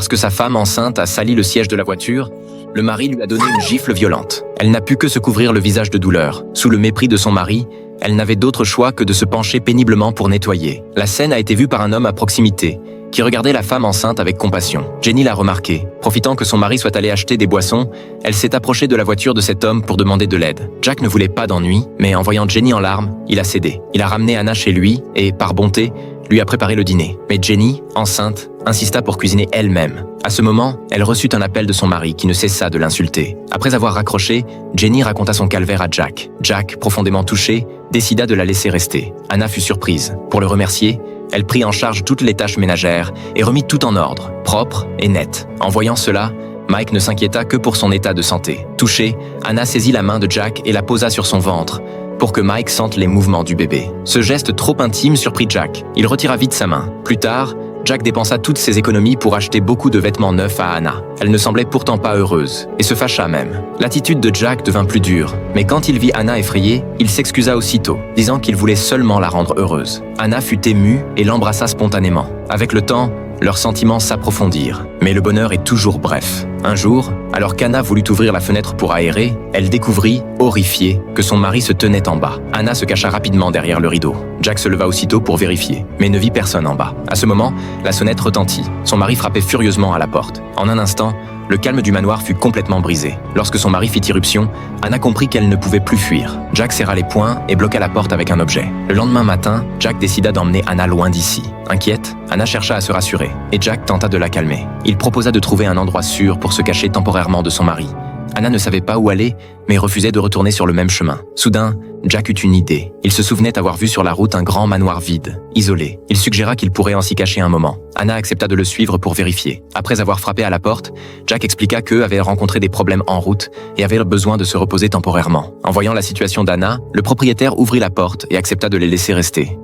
Parce que sa femme enceinte a sali le siège de la voiture, le mari lui a donné une gifle violente. Elle n'a pu que se couvrir le visage de douleur. Sous le mépris de son mari, elle n'avait d'autre choix que de se pencher péniblement pour nettoyer. La scène a été vue par un homme à proximité, qui regardait la femme enceinte avec compassion. Jenny l'a remarqué. Profitant que son mari soit allé acheter des boissons, elle s'est approchée de la voiture de cet homme pour demander de l'aide. Jack ne voulait pas d'ennui, mais en voyant Jenny en larmes, il a cédé. Il a ramené Anna chez lui et, par bonté, lui a préparé le dîner. Mais Jenny, enceinte, insista pour cuisiner elle-même. À ce moment, elle reçut un appel de son mari qui ne cessa de l'insulter. Après avoir raccroché, Jenny raconta son calvaire à Jack. Jack, profondément touché, décida de la laisser rester. Anna fut surprise. Pour le remercier, elle prit en charge toutes les tâches ménagères et remit tout en ordre, propre et net. En voyant cela, Mike ne s'inquiéta que pour son état de santé. Touchée, Anna saisit la main de Jack et la posa sur son ventre, pour que Mike sente les mouvements du bébé. Ce geste trop intime surprit Jack. Il retira vite sa main. Plus tard, Jack dépensa toutes ses économies pour acheter beaucoup de vêtements neufs à Anna. Elle ne semblait pourtant pas heureuse, et se fâcha même. L'attitude de Jack devint plus dure, mais quand il vit Anna effrayée, il s'excusa aussitôt, disant qu'il voulait seulement la rendre heureuse. Anna fut émue et l'embrassa spontanément. Avec le temps, leurs sentiments s'approfondirent, mais le bonheur est toujours bref. Un jour, alors qu'Anna voulut ouvrir la fenêtre pour aérer, elle découvrit, horrifiée, que son mari se tenait en bas. Anna se cacha rapidement derrière le rideau. Jack se leva aussitôt pour vérifier, mais ne vit personne en bas. À ce moment, la sonnette retentit. Son mari frappait furieusement à la porte. En un instant, le calme du manoir fut complètement brisé. Lorsque son mari fit irruption, Anna comprit qu'elle ne pouvait plus fuir. Jack serra les poings et bloqua la porte avec un objet. Le lendemain matin, Jack décida d'emmener Anna loin d'ici. Inquiète, Anna chercha à se rassurer, et Jack tenta de la calmer. Il proposa de trouver un endroit sûr pour se cacher temporairement de son mari. Anna ne savait pas où aller, mais refusait de retourner sur le même chemin. Soudain, Jack eut une idée. Il se souvenait avoir vu sur la route un grand manoir vide, isolé. Il suggéra qu'il pourrait en s'y cacher un moment. Anna accepta de le suivre pour vérifier. Après avoir frappé à la porte, Jack expliqua qu'eux avaient rencontré des problèmes en route et avaient besoin de se reposer temporairement. En voyant la situation d'Anna, le propriétaire ouvrit la porte et accepta de les laisser rester.